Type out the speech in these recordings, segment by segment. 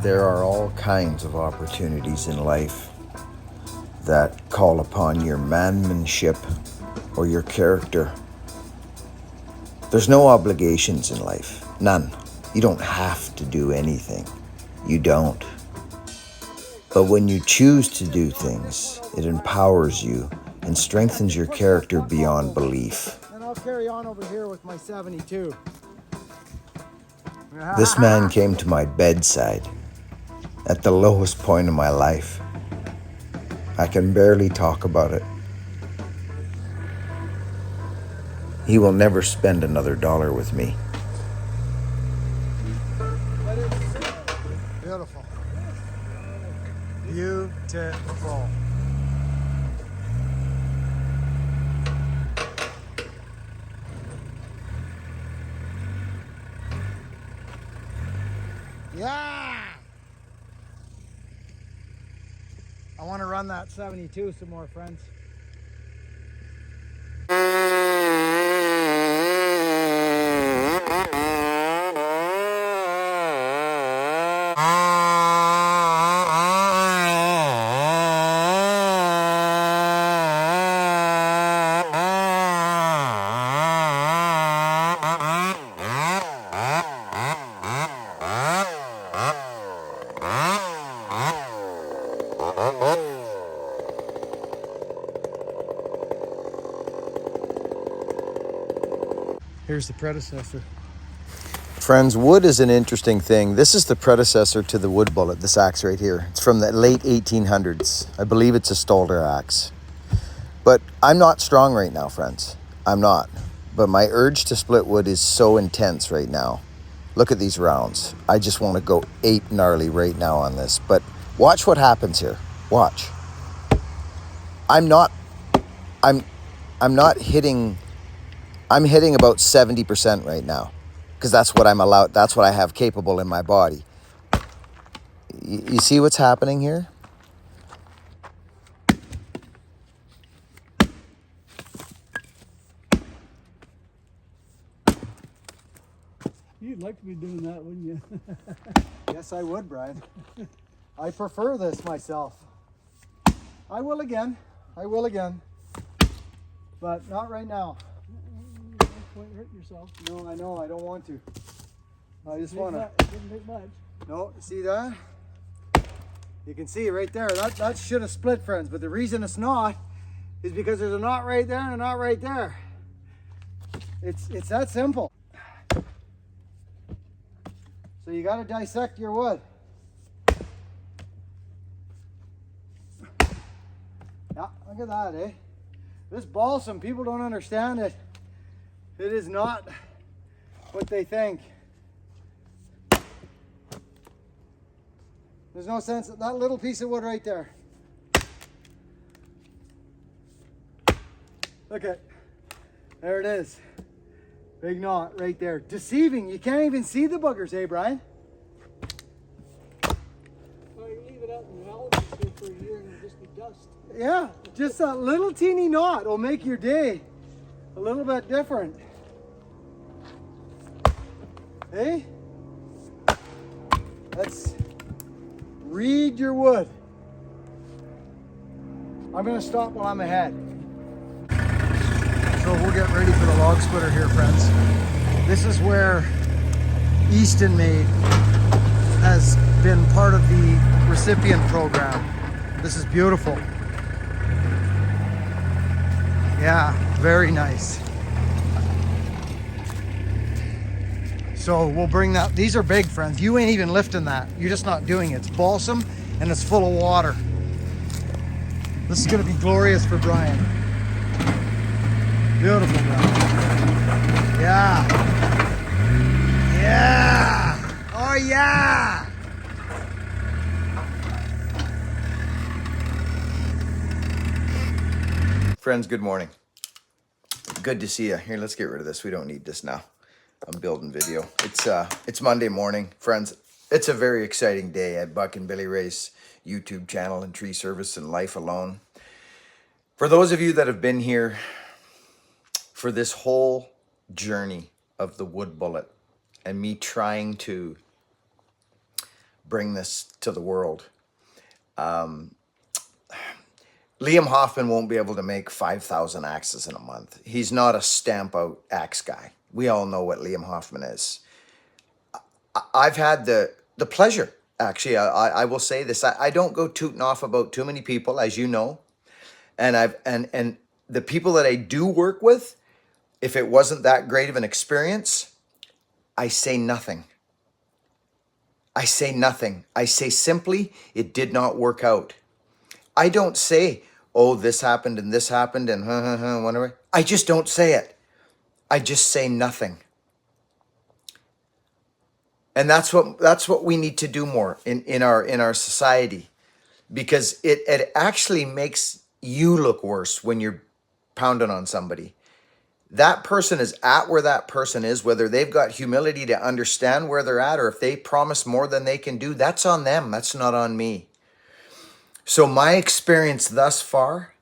There are all kinds of opportunities in life that call upon your manmanship or your character. There's no obligations in life, none. You don't have to do anything. You don't. But when you choose to do things, it empowers you and strengthens your character beyond belief. And I'll carry on over here with my 72. This man came to my bedside at the lowest point of my life. I can barely talk about it. He will never spend another dollar with me. Beautiful. Beautiful. Yeah! I want to run that 72 some more, friends. Here's the predecessor. Friends, wood is an interesting thing. This is the predecessor to the wood bullet, this axe right here. It's from the late 1800s. I believe it's a Stalder axe. But I'm not strong right now, friends. I'm not. But my urge to split wood is so intense right now. Look at these rounds. I just want to go ape gnarly right now on this. But watch what happens here. Watch. I'm hitting about 70% right now because that's what I'm allowed. That's what I have capable in my body. You see what's happening here? You'd like to be doing that, wouldn't you? Yes, I would, Brian. I prefer this myself. I will again. But not right now. Don't quite hurt yourself. No, I know. I don't want to. I just want to. It didn't take much. No, see that? You can see right there. That should have split, friends. But the reason it's not is because there's a knot right there and a knot right there. It's that simple. So you got to dissect your wood. Yeah, look at that, eh? This balsam, people don't understand it. It is not what they think. There's no sense of that little piece of wood right there. Look at, there it is. Big knot right there. Deceiving, you can't even see the boogers, eh, Brian? Well, you leave it out in the elements here for a year and it'll just be dust. Yeah, just a little teeny knot will make your day a little bit different. Hey? Let's read your wood. I'm gonna stop while I'm ahead. So we'll get ready for the log splitter here, friends. This is where Eastonmade has been part of the recipient program. This is beautiful. Yeah, very nice. So we'll bring that. These are big, friends. You ain't even lifting that. You're just not doing it. It's balsam and it's full of water. This is gonna be glorious for Brian. Beautiful, Brian. Yeah. Yeah. Oh yeah. Friends, good morning. Good to see you. Here, let's get rid of this. We don't need this now. I'm building video. It's Monday morning. Friends, it's a very exciting day at Buck and Billy Ray's YouTube channel and Tree Service and Life Alone. For those of you that have been here for this whole journey of the wood bullet and me trying to bring this to the world. Liam Hoffman won't be able to make 5,000 axes in a month. He's not a stamp out axe guy. We all know what Liam Hoffman is. I've had the pleasure, actually, I will say this. I don't go tooting off about too many people, as you know. And the people that I do work with, if it wasn't that great of an experience, I say nothing. I say nothing. I say simply, it did not work out. I don't say, oh, this happened and whatever. I just don't say it. I just say nothing. And that's what we need to do more in our society, because it actually makes you look worse when you're pounding on somebody. That person is at where that person is, whether they've got humility to understand where they're at, or if they promise more than they can do, that's on them. That's not on me. So my experience thus far,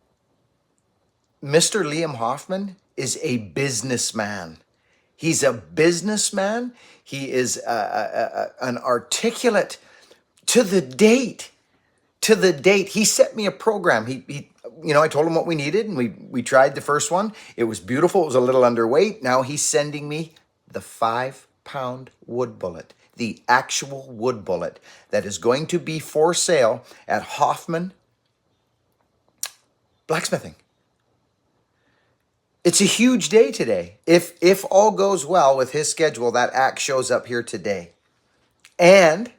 Mr. Liam Hoffman is a businessman. He's a businessman. He is an articulate to the date. To the date. He set me a program. He I told him what we needed, and we tried the first one. It was beautiful. It was a little underweight. Now he's sending me the 5-pound wood bullet, the actual wood bullet that is going to be for sale at Hoffman Blacksmithing. It's a huge day today. If all goes well with his schedule, that axe shows up here today. And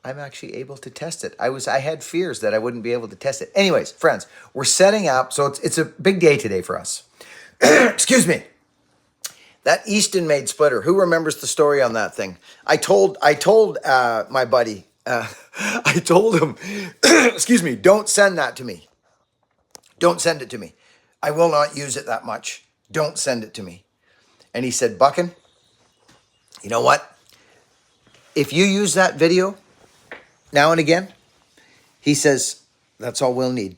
I'm actually able to test it. I had fears that I wouldn't be able to test it. Anyways, friends, we're setting up. So it's a big day today for us. Excuse me. That Eastonmade splitter. Who remembers the story on that thing? I told my buddy, I told him, excuse me, don't send that to me. Don't send it to me. I will not use it that much. Don't send it to me. And he said, Buckin, you know what? If you use that video now and again, he says, that's all we'll need.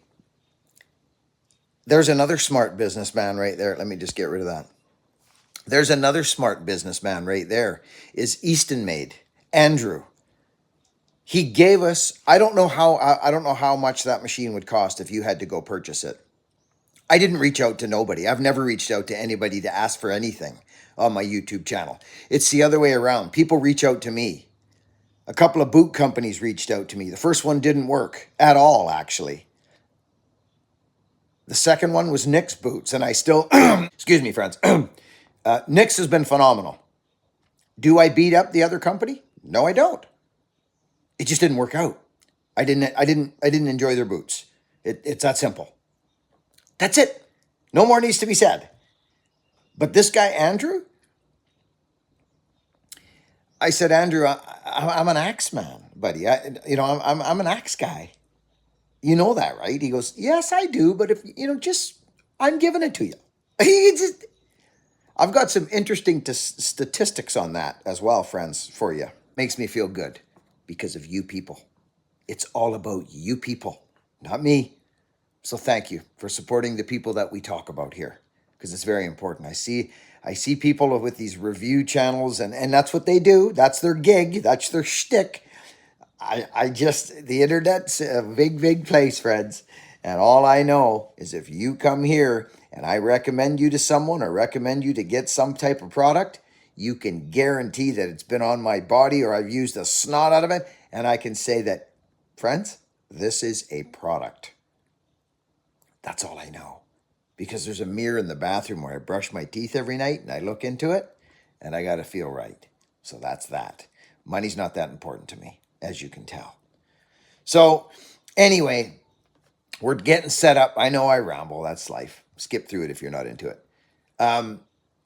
There's another smart businessman right there. Let me just get rid of that. There's another smart businessman right there, is Eastonmade, Andrew. He gave us, I don't know how much that machine would cost if you had to go purchase it. I didn't reach out to nobody. I've never reached out to anybody to ask for anything on my YouTube channel. It's the other way around. People reach out to me. A couple of boot companies reached out to me. The first one didn't work at all, actually. The second one was Nick's Boots, and I still, excuse me, friends. Nick's has been phenomenal. Do I beat up the other company? No, I don't. It just didn't work out. I didn't enjoy their boots. It's that simple. That's it. No more needs to be said. But this guy, Andrew, I said, Andrew, I'm an axe man, buddy. I'm an axe guy. You know that, right? He goes, yes, I do. But if, I'm giving it to you. I've got some interesting statistics on that as well, friends, for you. Makes me feel good because of you people. It's all about you people, not me. So thank you for supporting the people that we talk about here, because it's very important. I see people with these review channels, and that's what they do. That's their gig. That's their shtick. The internet's a big, big place, friends. And all I know is if you come here and I recommend you to someone or recommend you to get some type of product, you can guarantee that it's been on my body or I've used the snot out of it. And I can say that, friends, this is a product. That's all I know. Because there's a mirror in the bathroom where I brush my teeth every night and I look into it and I got to feel right. So that's that. Money's not that important to me, as you can tell. So anyway, we're getting set up. I know I ramble. That's life. Skip through it if you're not into it.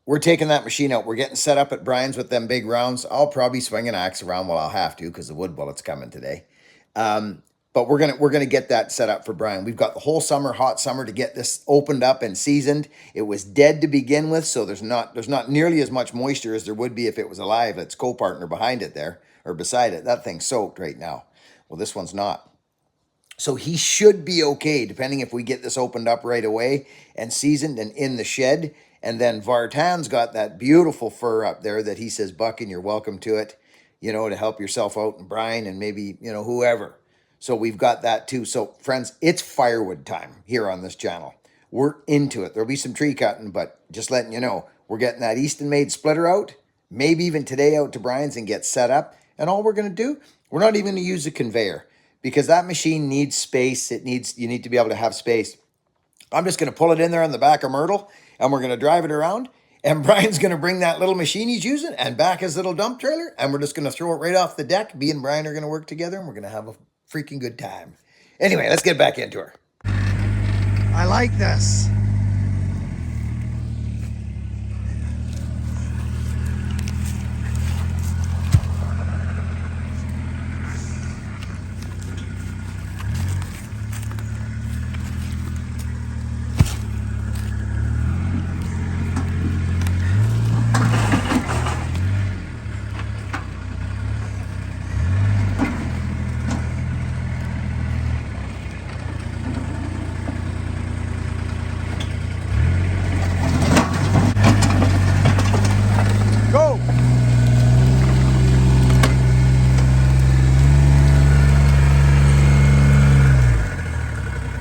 We're taking that machine out. We're getting set up at Brian's with them big rounds. I'll probably swing an axe around. Well, I'll have to because the wood bullet's coming today. But we're gonna get that set up for Brian. We've got the whole summer, hot summer, to get this opened up and seasoned. It was dead to begin with, so there's not nearly as much moisture as there would be if it was alive. Its co-partner behind it there, or beside it. That thing's soaked right now. Well, this one's not. So he should be okay, depending if we get this opened up right away and seasoned and in the shed. And then Vartan's got that beautiful fur up there that he says, Buckin, you're welcome to it. you know, to help yourself out, and Brian and maybe, you know, whoever. So we've got that too. So friends, it's firewood time here on this channel. We're into it. There'll be some tree cutting, but just letting you know, we're getting that Eastonmade splitter out, maybe even today out to Brian's and get set up. And all we're going to do, we're not even going to use a conveyor because that machine needs space. You need to be able to have space. I'm just going to pull it in there on the back of Myrtle and we're going to drive it around. And Brian's going to bring that little machine he's using and back his little dump trailer. And we're just going to throw it right off the deck. Me and Brian are going to work together and we're going to have a freaking good time. Anyway, let's get back into her. I like this. Go!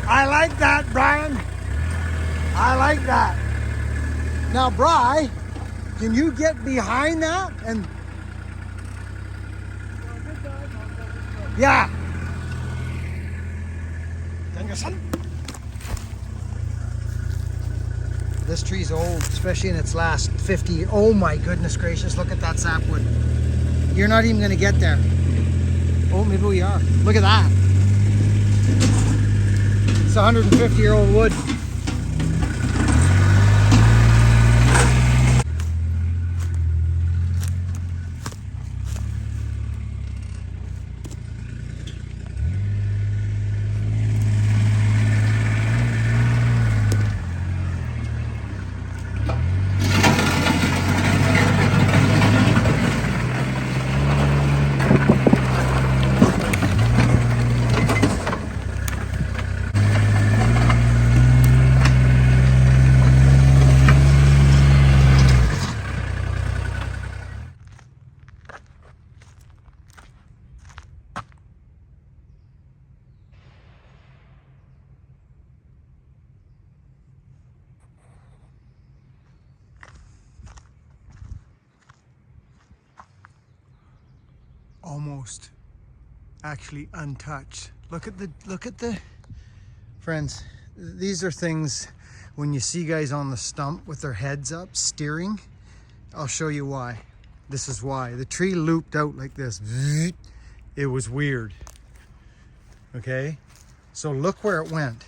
I like that, Brian. I like that. Now, Bri, can you get behind that? And yeah. This tree's old, especially in its last 50. Oh my goodness gracious, look at that sapwood. You're not even gonna get there. Oh, maybe we are. Look at that. It's 150-year-old wood. Almost actually untouched. Look at the friends, these are things when you see guys on the stump with their heads up steering. I'll show you why. This is why the tree looped out like this. It was weird. Okay, so look where it went.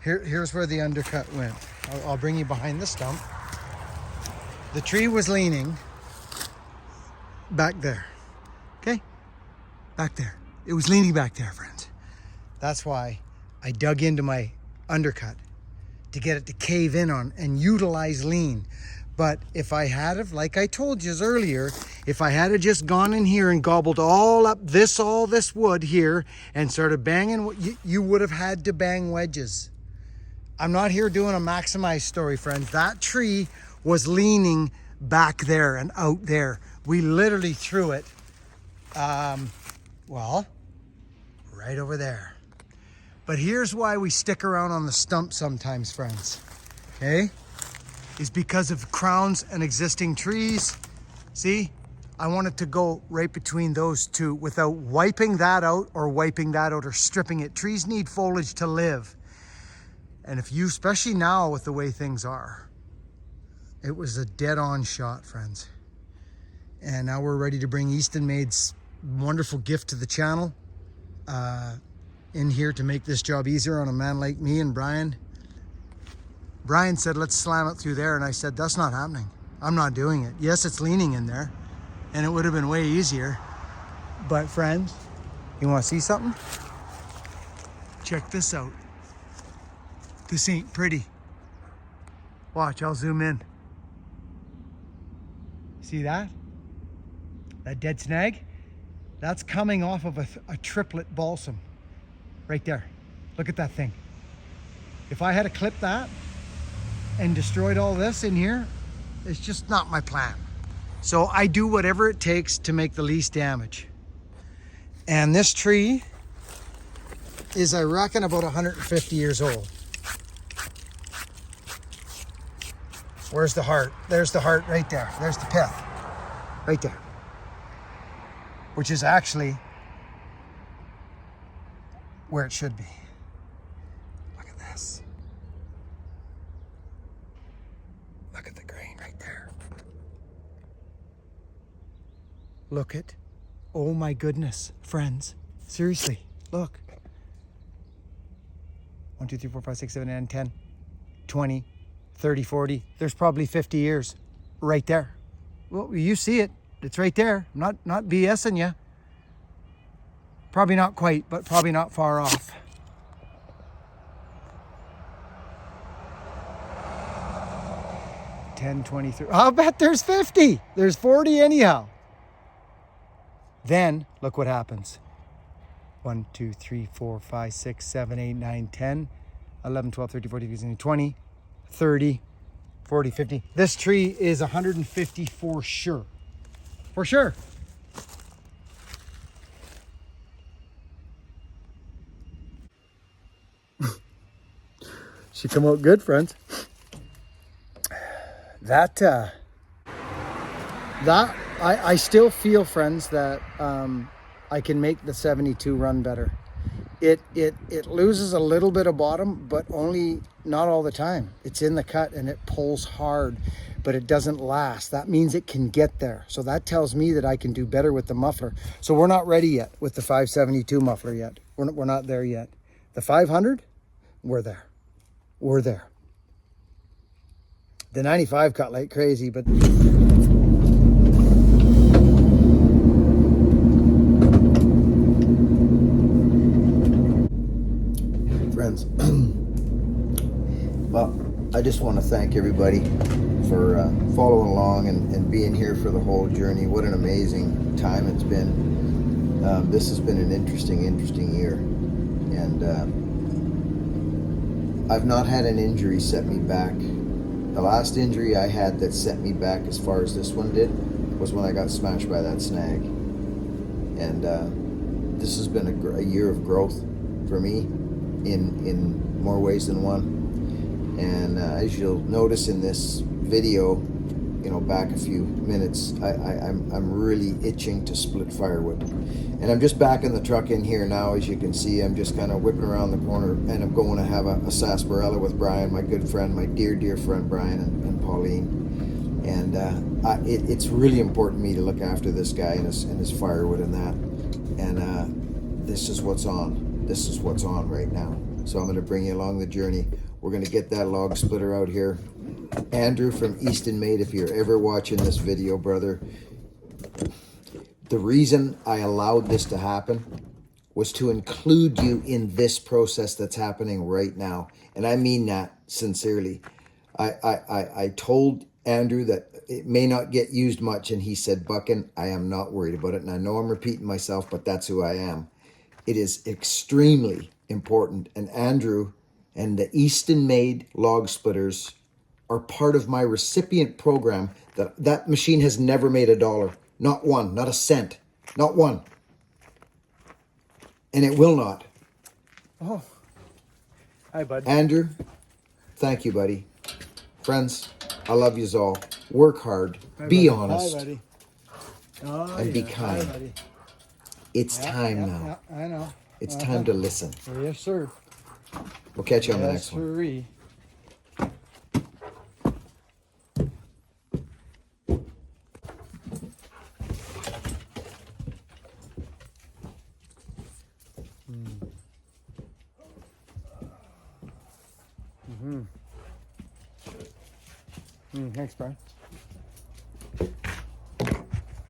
Here's where the undercut went. I'll bring you behind the stump. The tree was leaning back there. Okay, back there. It was leaning back there, friends. That's why I dug into my undercut to get it to cave in on and utilize lean. But if I had have, like I told you earlier, if I had just gone in here and gobbled all this wood here and started banging, you would have had to bang wedges. I'm not here doing a maximized story, friends. That tree was leaning back there and out there. We literally threw it well, right over there. But here's why we stick around on the stump sometimes, friends, okay? Is because of crowns and existing trees. See, I want it to go right between those two without wiping that out or stripping it. Trees need foliage to live. And if you, especially now with the way things are, it was a dead-on shot, friends. And now we're ready to bring Eastonmade's wonderful gift to the channel in here to make this job easier on a man like me and Brian. Brian said, let's slam it through there. And I said, that's not happening. I'm not doing it. Yes, it's leaning in there and it would have been way easier. But friends, you want to see something? Check this out. This ain't pretty. Watch, I'll zoom in. See that? That dead snag? That's coming off of a triplet balsam. Right there. Look at that thing. If I had to clip that and destroyed all this in here, it's just not my plan. So I do whatever it takes to make the least damage. And this tree is, I reckon, about 150 years old. Where's the heart? There's the heart right there. There's the pith right there. Which is actually where it should be. Look at this. Look at the grain right there. Look at, oh my goodness, friends. Seriously, look. 1, 2, 3, 4, 5, 6, 7, 8, 9, 10, 20, 30, 40. There's probably 50 years right there. Well, you see it. It's right there. I'm not BSing you. Probably not quite, but probably not far off. $10, $23. I'll bet there's 50. There's 40 anyhow. Then look what happens. 1, 2, 3, 4, 5, 6, 7, 8, 9, 10, 11, 12, 13, 14, 15, 20, 30, 40, 50. This tree is 150 for sure. For sure. She come out good, friends. I still feel, friends, that I can make the 72 run better. It loses a little bit of bottom, but only not all the time. It's in the cut and it pulls hard, but it doesn't last. That means it can get there. So that tells me that I can do better with the muffler. So we're not ready yet with the 572 muffler yet. We're not there yet. The 500, we're there. We're there. The 95 cut like crazy, but friends, well, I just want to thank everybody for following along and being here for the whole journey. What an amazing time it's been. This has been an interesting year, and I've not had an injury set me back. The last injury I had that set me back as far as this one did was when I got smashed by that snag. And this has been a year of growth for me in more ways than one. And as you'll notice in this video, you know, back a few minutes, I'm really itching to split firewood. And I'm just back in the truck in here now. As you can see, I'm just kind of whipping around the corner, and I'm going to have a sarsaparilla with Brian, my good friend, my dear friend Brian and Pauline. And it's really important to me to look after this guy and his firewood and that. And this is what's on. This is what's on right now. So I'm going to bring you along the journey. We're going to get that log splitter out here. Andrew from Eastonmade, if you're ever watching this video, brother, the reason I allowed this to happen was to include you in this process that's happening right now. And I mean that sincerely. I told Andrew that it may not get used much, and he said, Buckin, I am not worried about it. And I know I'm repeating myself, but that's who I am. It is extremely important. And Andrew and the Eastonmade log splitters are part of my recipient program. That machine has never made $1. Not one, not a cent, not one. And it will not. Oh. Hi, bud. Andrew, thank you, buddy. Friends, I love yous all. Work hard, be honest, Hi, buddy. Oh, and be yeah. kind. Hi, buddy. It's time now. Yeah, I know. It's time to listen. Yes, sir. We'll catch you on the Yes, next one. sirree. Thanks, Brian.